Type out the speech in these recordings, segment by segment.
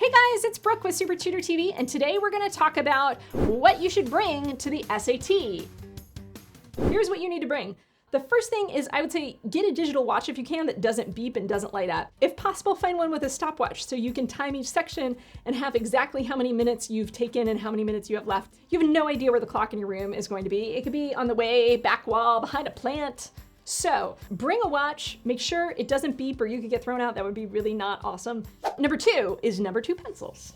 Hey guys, it's Brooke with SupertutorTV, and today we're going to talk about what you should bring to the SAT. Here's what you need to bring. The first thing is, I would say, get a digital watch if you can that doesn't beep and doesn't light up. If possible, find one with a stopwatch so you can time each section and have exactly how many minutes you've taken and how many minutes you have left. You have no idea where the clock in your room is going to be. It could be on the way, back wall, behind a plant. So bring a watch, make sure it doesn't beep or you could get thrown out. That would be really not awesome. Number two is number 2 pencils.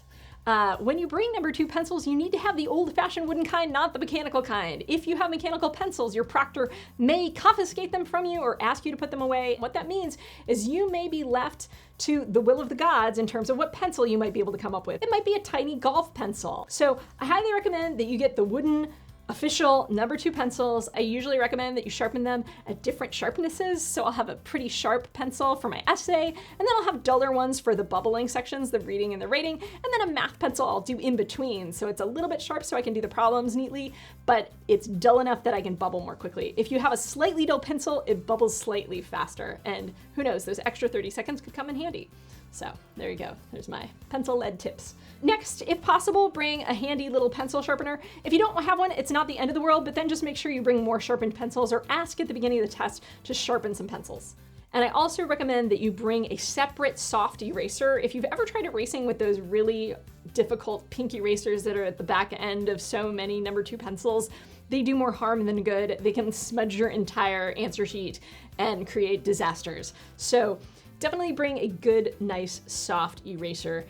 When you bring number 2 pencils, you need to have the old-fashioned wooden kind, not the mechanical kind. If you have mechanical pencils, your proctor may confiscate them from you or ask you to put them away. What that means is you may be left to the will of the gods in terms of what pencil you might be able to come up with. It might be a tiny golf pencil. So I highly recommend that you get the wooden official number 2 pencils. I usually recommend that you sharpen them at different sharpnesses. So I'll have a pretty sharp pencil for my essay, and then I'll have duller ones for the bubbling sections, the reading and the rating, and then a math pencil I'll do in between. So it's a little bit sharp so I can do the problems neatly, but it's dull enough that I can bubble more quickly. If you have a slightly dull pencil, it bubbles slightly faster. And who knows, those extra 30 seconds could come in handy. So there you go, there's my pencil lead tips. Next, if possible, bring a handy little pencil sharpener. If you don't have one, it's not the end of the world, but then just make sure you bring more sharpened pencils or ask at the beginning of the test to sharpen some pencils. And I also recommend that you bring a separate soft eraser. If you've ever tried erasing with those really difficult pink erasers that are at the back end of so many number 2 pencils, they do more harm than good. They can smudge your entire answer sheet and create disasters. So definitely bring a good, nice, soft eraser.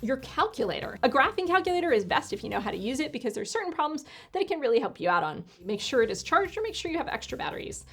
Your calculator. A graphing calculator is best if you know how to use it because there's certain problems that it can really help you out on. Make sure it is charged or make sure you have extra batteries.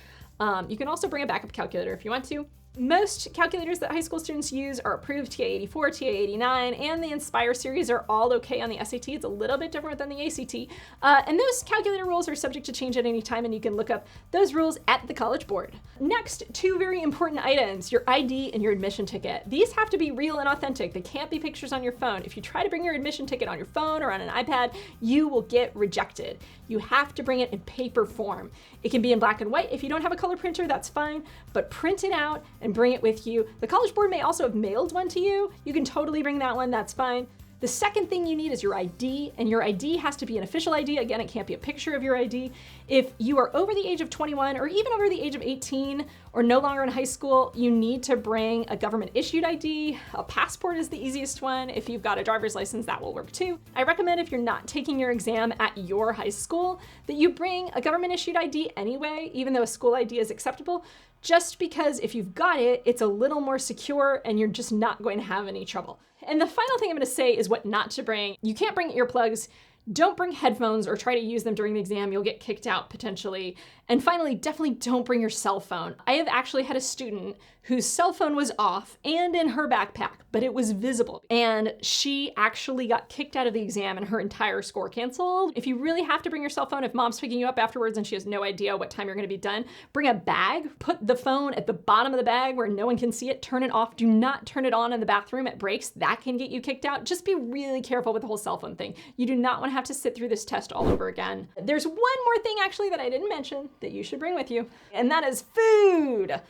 You can also bring a backup calculator if you want to. Most calculators that high school students use are approved TA84, TA89, and the Inspire series are all okay on the SAT. It's a little bit different than the ACT. And those calculator rules are subject to change at any time, and you can look up those rules at the College Board. Next, 2 very important items, your ID and your admission ticket. These have to be real and authentic. They can't be pictures on your phone. If you try to bring your admission ticket on your phone or on an iPad, you will get rejected. You have to bring it in paper form. It can be in black and white. If you don't have a color printer, that's fine, but print it out and bring it with you. The College Board may also have mailed one to you. You can totally bring that one, that's fine. The second thing you need is your ID, and your ID has to be an official ID. Again, it can't be a picture of your ID. If you are over the age of 21 or even over the age of 18 or no longer in high school, you need to bring a government issued ID. A passport is the easiest one. If you've got a driver's license, that will work too. I recommend if you're not taking your exam at your high school, that you bring a government issued ID anyway, even though a school ID is acceptable, just because if you've got it, it's a little more secure and you're just not going to have any trouble. And the final thing I'm going to say is what not to bring. You can't bring earplugs. Don't bring headphones or try to use them during the exam. You'll get kicked out potentially. And finally, definitely don't bring your cell phone. I have actually had a student whose cell phone was off and in her backpack, but it was visible. And she actually got kicked out of the exam and her entire score canceled. If you really have to bring your cell phone, if mom's picking you up afterwards and she has no idea what time you're going to be done, bring a bag, put the phone at the bottom of the bag where no one can see it, turn it off. Do not turn it on in the bathroom at breaks. That can get you kicked out. Just be really careful with the whole cell phone thing. You do not want to have to sit through this test all over again. There's one more thing actually that I didn't mention that you should bring with you, and that is food.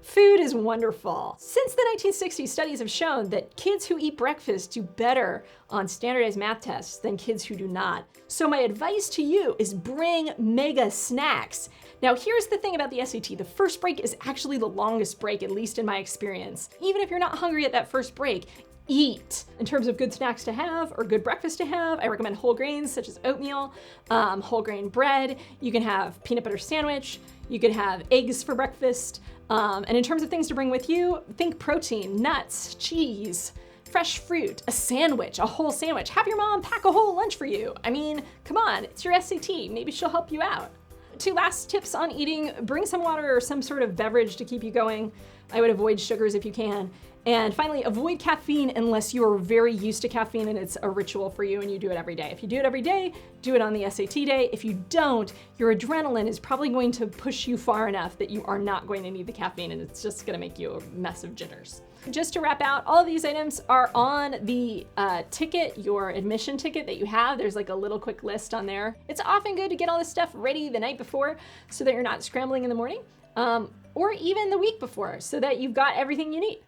Food is wonderful. Since the 1960s, studies have shown that kids who eat breakfast do better on standardized math tests than kids who do not. So my advice to you is bring mega snacks. Now here's the thing about the SAT. The first break is actually the longest break, at least in my experience. Even if you're not hungry at that first break, eat. In terms of good snacks to have or good breakfast to have, I recommend whole grains such as oatmeal, whole grain bread. You can have peanut butter sandwich. You could have eggs for breakfast. And in terms of things to bring with you, think protein, nuts, cheese, fresh fruit, a sandwich, a whole sandwich. Have your mom pack a whole lunch for you. I mean, come on, it's your SAT. Maybe she'll help you out. 2 last tips on eating: bring some water or some sort of beverage to keep you going. I would avoid sugars if you can. And finally, avoid caffeine unless you are very used to caffeine and it's a ritual for you and you do it every day. If you do it every day, do it on the SAT day. If you don't, your adrenaline is probably going to push you far enough that you are not going to need the caffeine and it's just gonna make you a mess of jitters. Just to wrap out, all of these items are on the ticket, your admission ticket that you have. There's like a little quick list on there. It's often good to get all this stuff ready the night before so that you're not scrambling in the morning, or even the week before so that you've got everything you need.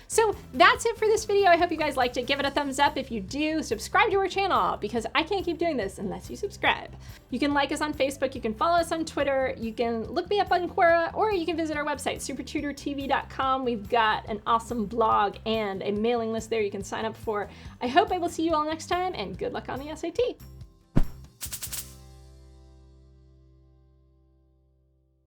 So that's it for this video. I hope you guys liked it. Give it a thumbs up if you do. Subscribe to our channel because I can't keep doing this unless you subscribe. You can like us on Facebook, you can follow us on Twitter, you can look me up on Quora, or you can visit our website, SupertutorTV.com. We've got an awesome blog and a mailing list there you can sign up for. I hope I will see you all next time, and good luck on the SAT.